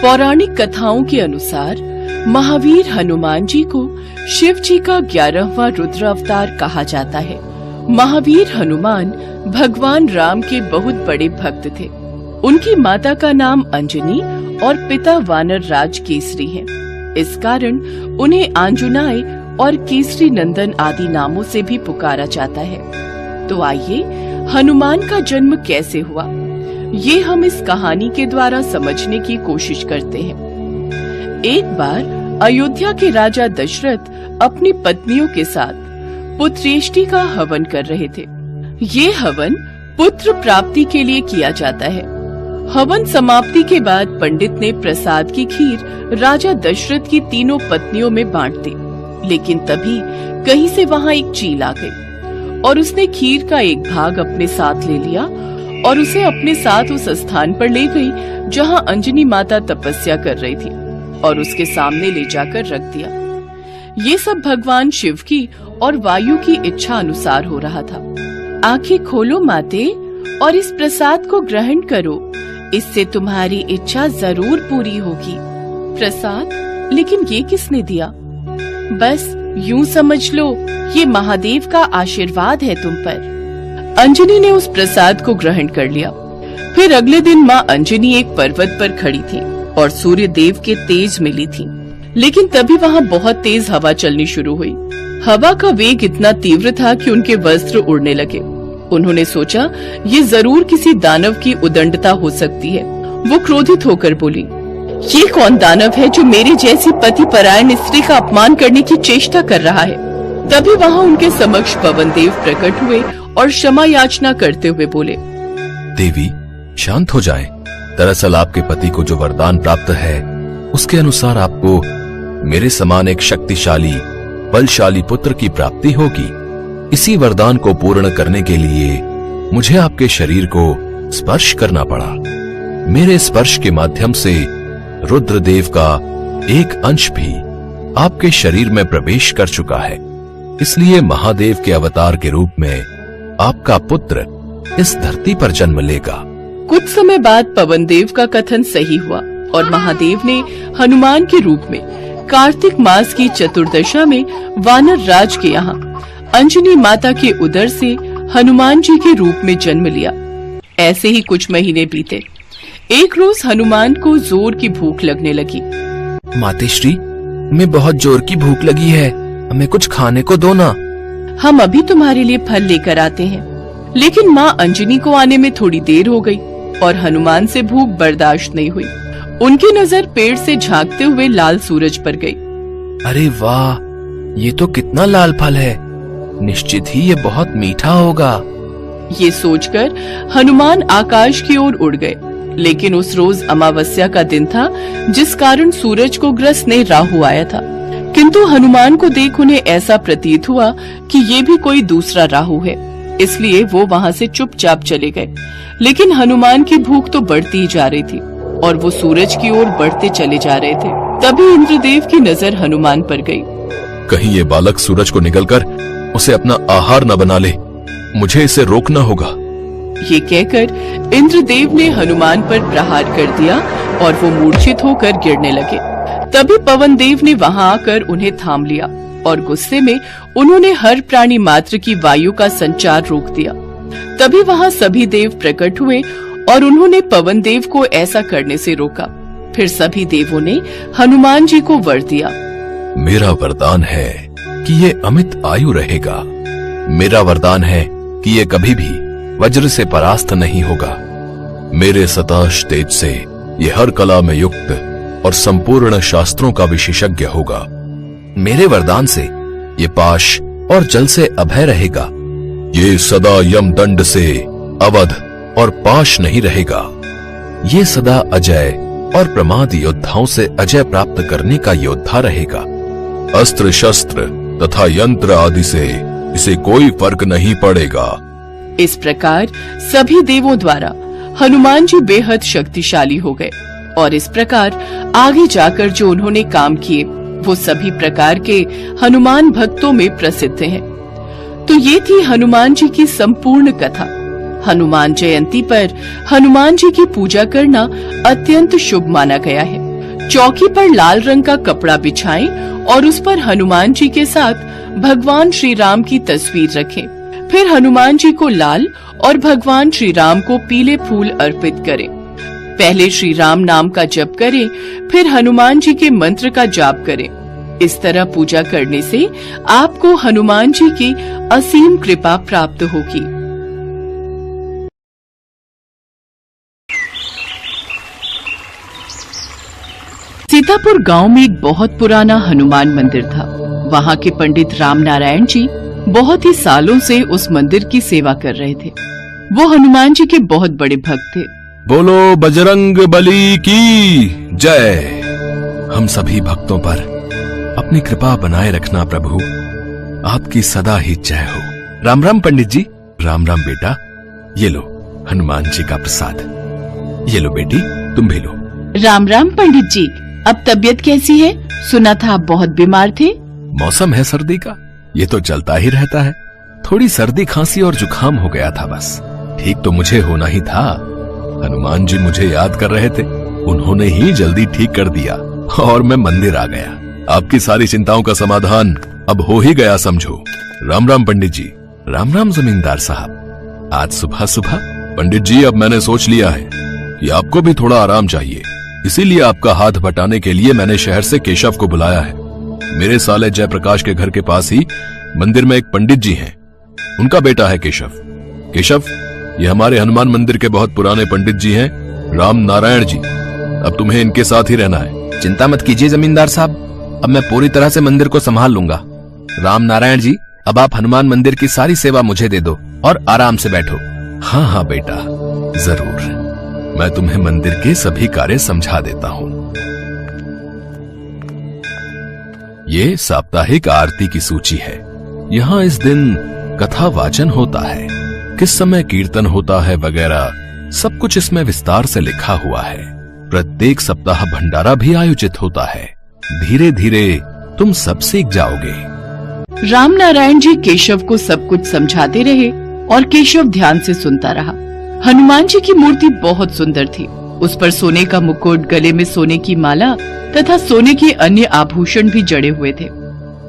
पौराणिक कथाओं के अनुसार महावीर हनुमान जी को शिव जी का 11वां रुद्र अवतार कहा जाता है। महावीर हनुमान भगवान राम के बहुत बड़े भक्त थे। उनकी माता का नाम अंजनी और पिता वानर राज केसरी हैं। इस कारण उन्हें आंजुनाय और केसरी नंदन आदि नामों से भी पुकारा जाता है। तो आइए हनुमान का जन्म कैसे हुआ, ये हम इस कहानी के द्वारा समझने की कोशिश करते हैं। एक बार अयोध्या के राजा दशरथ अपनी पत्नियों के साथ पुत्रेष्टि का हवन कर रहे थे। ये हवन पुत्र प्राप्ति के लिए किया जाता है। हवन समाप्ति के बाद पंडित ने प्रसाद की खीर राजा दशरथ की तीनों पत्नियों में बांट दी, लेकिन तभी कहीं से वहाँ एक चील आ गई और उसने खीर का एक भाग अपने साथ ले लिया और उसे अपने साथ उस स्थान पर ले गई जहाँ अंजनी माता तपस्या कर रही थी और उसके सामने ले जाकर रख दिया। ये सब भगवान शिव की और वायु की इच्छा अनुसार हो रहा था। आंखें खोलो माते और इस प्रसाद को ग्रहण करो, इससे तुम्हारी इच्छा जरूर पूरी होगी। प्रसाद? लेकिन ये किसने दिया? बस यूं समझ लो, ये महादेव का आशीर्वाद है तुम पर। अंजनी ने उस प्रसाद को ग्रहण कर लिया। फिर अगले दिन माँ अंजनी एक पर्वत पर खड़ी थी और सूर्य देव के तेज मिली थी, लेकिन तभी वहाँ बहुत तेज हवा चलनी शुरू हुई। हवा का वेग इतना तीव्र था कि उनके वस्त्र उड़ने लगे। उन्होंने सोचा ये जरूर किसी दानव की उदंडता हो सकती है। वो क्रोधित होकर बोली, ये कौन दानव है जो मेरे जैसी पति परायण स्त्री का अपमान करने की चेष्टा कर रहा है? तभी वहाँ उनके समक्ष पवन देव प्रकट हुए और क्षमा याचना करते हुए बोले, देवी शांत हो जाएं। दरअसल आपके पति को जो वरदान प्राप्त है उसके अनुसार आपको मेरे समान एक शक्तिशाली बलशाली पुत्र की प्राप्ति होगी। इसी वरदान को पूर्ण करने के लिए मुझे आपके शरीर को स्पर्श करना पड़ा। मेरे स्पर्श के माध्यम से रुद्रदेव का एक अंश भी आपके शरीर में प्रवेश कर चुका है, इसलिए महादेव के अवतार के रूप में आपका पुत्र इस धरती पर जन्म लेगा। कुछ समय बाद पवन देव का कथन सही हुआ और महादेव ने हनुमान के रूप में कार्तिक मास की चतुर्दशा में वानर राज के यहाँ अंजनी माता के उदर से हनुमान जी के रूप में जन्म लिया। ऐसे ही कुछ महीने बीते। एक रोज हनुमान को जोर की भूख लगने लगी। मातेश्री, मैं बहुत जोर की भूख लगी है, हमें कुछ खाने को दो ना। हम अभी तुम्हारे लिए फल लेकर आते हैं। लेकिन माँ अंजनी को आने में थोड़ी देर हो गई और हनुमान से भूख बर्दाश्त नहीं हुई। उनकी नजर पेड़ से झांकते हुए लाल सूरज पर गई। अरे वाह, ये तो कितना लाल फल है, निश्चित ही ये बहुत मीठा होगा। ये सोचकर हनुमान आकाश की ओर उड़ गए। लेकिन उस रोज अमावस्या का दिन था, जिस कारण सूरज को ग्रस्त नहीं राहु आया था। किंतु हनुमान को देख उन्हें ऐसा प्रतीत हुआ कि ये भी कोई दूसरा राहु है, इसलिए वो वहाँ से चुपचाप चले गए। लेकिन हनुमान की भूख तो बढ़ती ही जा रही थी और वो सूरज की ओर बढ़ते चले जा रहे थे। तभी इंद्रदेव की नजर हनुमान पर गई। कहीं ये बालक सूरज को निगलकर उसे अपना आहार न बना ले, मुझे इसे रोकना होगा। ये कहकर इंद्रदेव ने हनुमान पर प्रहार कर दिया और वो मूर्छित होकर गिरने लगे। तभी पवन देव ने वहाँ आकर उन्हें थाम लिया और गुस्से में उन्होंने हर प्राणी मात्र की वायु का संचार रोक दिया। तभी वहाँ सभी देव प्रकट हुए और उन्होंने पवन देव को ऐसा करने से रोका। फिर सभी देवों ने हनुमान जी को वर दिया। मेरा वरदान है कि ये अमित आयु रहेगा। मेरा वरदान है कि ये कभी भी वज्र से परास्त नहीं होगा। मेरे सताश तेज से ये हर कला में युक्त और संपूर्ण शास्त्रों का विशेषज्ञ होगा। मेरे वरदान से ये पाश और जल से अभय रहेगा। ये सदा यम दंड से अवध और पाश नहीं रहेगा। ये सदा अजय और प्रमाद योद्धाओं से अजय प्राप्त करने का योद्धा रहेगा। अस्त्र शस्त्र तथा यंत्र आदि से इसे कोई फर्क नहीं पड़ेगा। इस प्रकार सभी देवों द्वारा हनुमान जी बेहद शक्तिशाली हो गए और इस प्रकार आगे जाकर जो उन्होंने काम किए वो सभी प्रकार के हनुमान भक्तों में प्रसिद्ध हैं। तो ये थी हनुमान जी की संपूर्ण कथा। हनुमान जयंती पर हनुमान जी की पूजा करना अत्यंत शुभ माना गया है। चौकी पर लाल रंग का कपड़ा बिछाएं और उस पर हनुमान जी के साथ भगवान श्री राम की तस्वीर रखें। फिर हनुमान जी को लाल और भगवान श्री राम को पीले फूल अर्पित करें। पहले श्री राम नाम का जप करें, फिर हनुमान जी के मंत्र का जाप करें। इस तरह पूजा करने से आपको हनुमान जी की असीम कृपा प्राप्त होगी। सीतापुर गांव में एक बहुत पुराना हनुमान मंदिर था। वहां के पंडित राम नारायण जी बहुत ही सालों से उस मंदिर की सेवा कर रहे थे। वो हनुमान जी के बहुत बड़े भक्त थे। बोलो बजरंग बली की जय। हम सभी भक्तों पर अपनी कृपा बनाए रखना प्रभु, आपकी सदा ही जय हो। राम राम पंडित जी। राम राम बेटा, ये लो हनुमान जी का प्रसाद। ये लो बेटी, तुम भी लो। राम राम पंडित जी, अब तबीयत कैसी है? सुना था आप बहुत बीमार थे। मौसम है सर्दी का, ये तो चलता ही रहता है। थोड़ी सर्दी खांसी और जुकाम हो गया था बस। ठीक तो मुझे होना ही था। हनुमान जी मुझे याद कर रहे थे, उन्होंने ही जल्दी ठीक कर दिया और मैं मंदिर आ गया। आपकी सारी चिंताओं का समाधान अब हो ही गया समझो। राम राम पंडित जी। राम राम जमींदार साहब। आज सुबह सुबह पंडित जी, अब मैंने सोच लिया है कि आपको भी थोड़ा आराम चाहिए, इसीलिए आपका हाथ बटाने के लिए मैंने शहर से केशव को बुलाया है। मेरे साले जयप्रकाश के घर के पास ही मंदिर में एक पंडित जी हैं, उनका बेटा है केशव। केशव, ये हमारे हनुमान मंदिर के बहुत पुराने पंडित जी हैं, राम नारायण जी। अब तुम्हें इनके साथ ही रहना है। चिंता मत कीजिए जमींदार साहब, अब मैं पूरी तरह से मंदिर को संभाल लूंगा। राम नारायण जी, अब आप हनुमान मंदिर की सारी सेवा मुझे दे दो और आराम से बैठो। हाँ हाँ बेटा, जरूर। मैं तुम्हें मंदिर के सभी कार्य समझा देता हूँ। ये साप्ताहिक आरती की सूची है। यहाँ इस दिन कथा वाचन होता है, किस समय कीर्तन होता है वगैरह सब कुछ इसमें विस्तार से लिखा हुआ है। प्रत्येक सप्ताह भंडारा भी आयोजित होता है। धीरे धीरे तुम सब सीख जाओगे। राम नारायण जी केशव को सब कुछ समझाते रहे और केशव ध्यान से सुनता रहा। हनुमान जी की मूर्ति बहुत सुंदर थी। उस पर सोने का मुकुट, गले में सोने की माला तथा सोने के अन्य आभूषण भी जड़े हुए थे।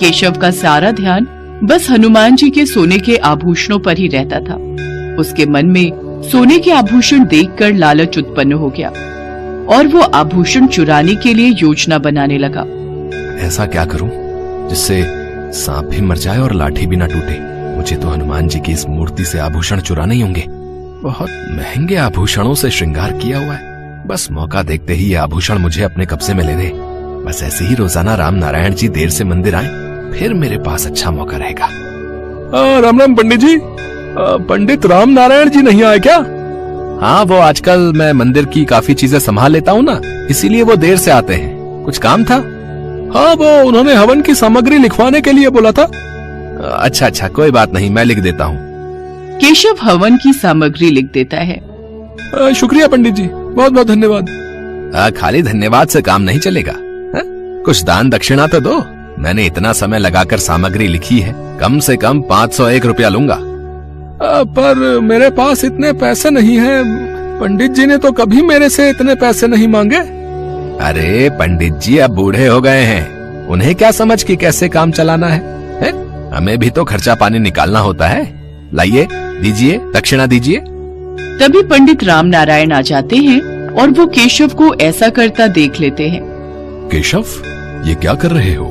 केशव का सारा ध्यान बस हनुमान जी के सोने के आभूषणों पर ही रहता था। उसके मन में सोने के आभूषण देखकर लालच उत्पन्न हो गया और वो आभूषण चुराने के लिए योजना बनाने लगा। ऐसा क्या करूं जिससे सांप भी मर जाए और लाठी भी ना टूटे? मुझे तो हनुमान जी की इस मूर्ति से आभूषण चुराने ही होंगे। बहुत महंगे आभूषणों से श्रृंगार किया हुआ है। बस मौका देखते ही ये आभूषण मुझे अपने कब्जे में लेने। बस ऐसे ही रोजाना राम नारायण जी देर से मंदिर आए, फिर मेरे पास अच्छा मौका रहेगा। राम राम पंडित जी। पंडित राम नारायण जी नहीं आए क्या? हाँ, वो आजकल मैं मंदिर की काफी चीजें संभाल लेता हूँ ना, इसीलिए वो देर से आते हैं। कुछ काम था? हाँ, वो उन्होंने हवन की सामग्री लिखवाने के लिए बोला था। अच्छा अच्छा, कोई बात नहीं, मैं लिख देता हूँ। केशव हवन की सामग्री लिख देता है। शुक्रिया पंडित जी, बहुत बहुत धन्यवाद। खाली धन्यवाद से काम नहीं चलेगा। कुछ दान दक्षिणा तो दो। मैंने इतना समय लगाकर सामग्री लिखी है, कम से कम 501 रुपया लूंगा। पर मेरे पास इतने पैसे नहीं हैं। पंडित जी ने तो कभी मेरे से इतने पैसे नहीं मांगे। अरे पंडित जी अब बूढ़े हो गए हैं, उन्हें क्या समझ कि कैसे काम चलाना है? हमें भी तो खर्चा पानी निकालना होता है। लाइए, दीजिए, दक्षिणा दीजिए। तभी पंडित राम नारायण आ जाते हैं और वो केशव को ऐसा करता देख लेते हैं। केशव, ये क्या कर रहे हो?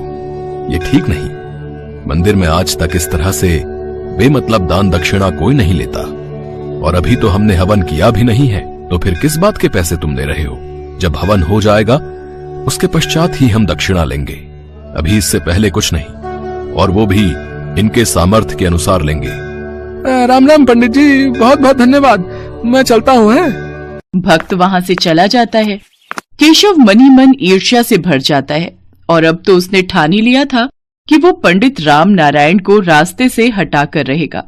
ये ठीक नहीं। मंदिर में आज तक इस तरह से बेमतलब दान दक्षिणा कोई नहीं लेता, और अभी तो हमने हवन किया भी नहीं है, तो फिर किस बात के पैसे तुम ले रहे हो? जब हवन हो जाएगा उसके पश्चात ही हम दक्षिणा लेंगे। अभी इससे पहले कुछ नहीं, और वो भी इनके सामर्थ्य के अनुसार लेंगे। राम राम पंडित जी, बहुत बहुत धन्यवाद। मैं चलता हूँ। भक्त वहाँ से चला जाता है। केशव मन ही मन ईर्ष्या से भर जाता है और अब तो उसने ठान ही लिया था कि वो पंडित राम नारायण को रास्ते से हटा कर रहेगा।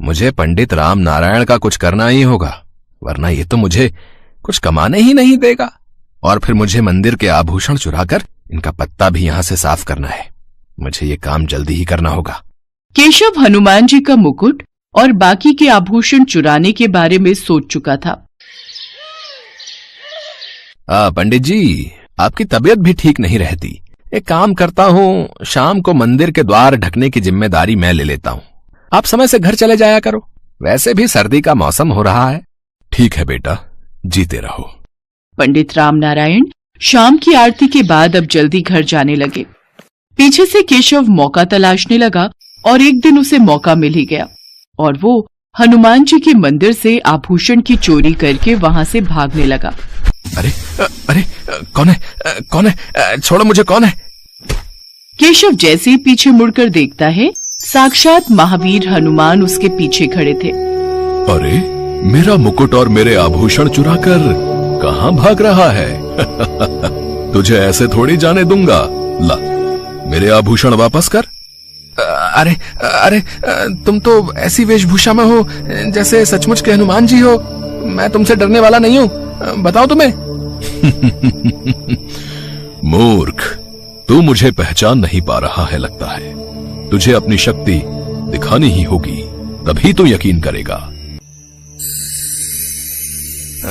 मुझे पंडित राम नारायण का कुछ करना ही होगा, वरना ये तो मुझे कुछ कमाने ही नहीं देगा। और फिर मुझे मंदिर के आभूषण चुराकर इनका पत्ता भी यहाँ से साफ करना है। मुझे ये काम जल्दी ही करना होगा। केशव हनुमान जी का मुकुट और बाकी के आभूषण चुराने के बारे में सोच चुका था। पंडित जी, आपकी तबीयत भी ठीक नहीं रहती। एक काम करता हूं, शाम को मंदिर के द्वार ढकने की जिम्मेदारी मैं ले लेता हूं। आप समय से घर चले जाया करो, वैसे भी सर्दी का मौसम हो रहा है। ठीक है बेटा, जीते रहो। पंडित रामनारायण शाम की आरती के बाद अब जल्दी घर जाने लगे। पीछे से केशव मौका तलाशने लगा और एक दिन उसे मौका मिल ही गया और वो हनुमान जी के मंदिर से आभूषण की चोरी करके वहां से भागने लगा। अरे अरे कौन है, कौन है? छोड़ो मुझे, कौन है? केशव जैसे ही पीछे मुड़कर देखता है, साक्षात महावीर हनुमान उसके पीछे खड़े थे। अरे, मेरा मुकुट और मेरे आभूषण चुराकर कहाँ भाग रहा है? तुझे ऐसे थोड़ी जाने दूंगा। ला, मेरे आभूषण वापस कर। अरे अरे, तुम तो ऐसी वेशभूषा में हो जैसे सचमुच के हनुमान जी हो। मैं तुमसे डरने वाला नहीं हूँ, बताओ तुम्हें। मूर्ख, तू मुझे पहचान नहीं पा रहा है लगता है। तुझे अपनी शक्ति दिखानी ही होगी, तभी तू यकीन करेगा।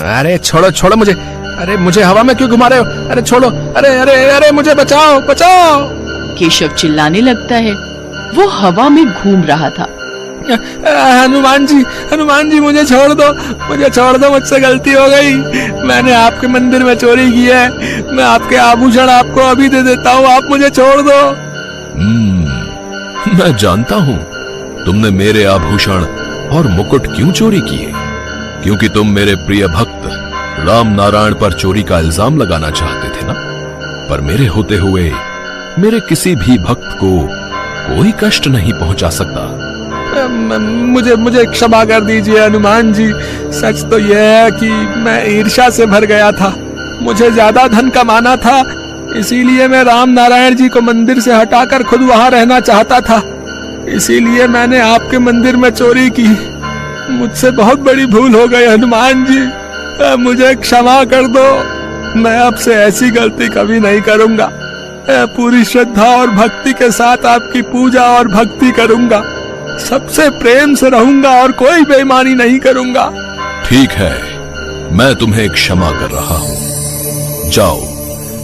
अरे छोड़ो छोड़ो मुझे, अरे मुझे हवा में क्यों घुमा रहे हो? अरे छोड़ो, अरे अरे अरे मुझे बचाओ बचाओ। केशव चिल्लाने लगता है। वो हवा में घूम रहा था। हनुमान जी मुझे छोड़ दो, मुझसे गलती हो गई। मैंने आपके मंदिर में चोरी की है, मैं आपके आभूषण आपको अभी दे देता हूँ, आप मुझे छोड़ दो। मैं जानता हूँ तुमने मेरे आभूषण और मुकुट क्यों चोरी किए, क्योंकि तुम मेरे प्रिय भक्त राम नारायण पर चोरी का इल्जाम लगाना चाहते थे ना। पर मेरे होते हुए मेरे किसी भी भक्त को कोई कष्ट नहीं पहुंचा सकता। मुझे क्षमा कर दीजिए हनुमान जी। सच तो यह है कि मैं ईर्ष्या से भर गया था, मुझे ज्यादा धन कमाना था, इसीलिए मैं राम नारायण जी को मंदिर से हटाकर खुद वहां रहना चाहता था। इसीलिए मैंने आपके मंदिर में चोरी की। मुझसे बहुत बड़ी भूल हो गई हनुमान जी, मुझे क्षमा कर दो। मैं अब से ऐसी गलती कभी नहीं करूंगा। पूरी श्रद्धा और भक्ति के साथ आपकी पूजा और भक्ति करूंगा, सबसे प्रेम से रहूंगा और कोई बेईमानी नहीं करूंगा। ठीक है, मैं तुम्हें क्षमा कर रहा हूं। जाओ,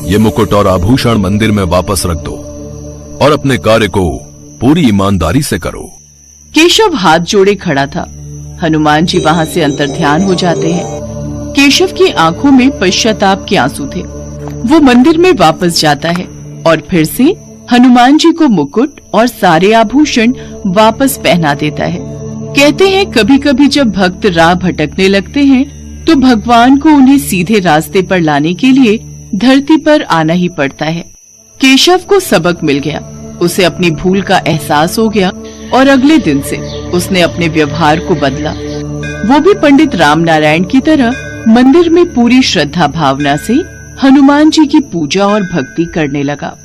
ये मुकुट और आभूषण मंदिर में वापस रख दो और अपने कार्य को पूरी ईमानदारी से करो। केशव हाथ जोड़े खड़ा था। हनुमान जी वहां से अंतर्ध्यान हो जाते हैं। केशव की आंखों में पश्चाताप के आंसू थे। वो मंदिर में वापस जाता है और फिर से हनुमान जी को मुकुट और सारे आभूषण वापस पहना देता है। कहते हैं कभी कभी जब भक्त राह भटकने लगते हैं तो भगवान को उन्हें सीधे रास्ते पर लाने के लिए धरती पर आना ही पड़ता है। केशव को सबक मिल गया, उसे अपनी भूल का एहसास हो गया और अगले दिन से उसने अपने व्यवहार को बदला। वो भी पंडित रामनारायण की तरह मंदिर में पूरी श्रद्धा भावना से हनुमान जी की पूजा और भक्ति करने लगा।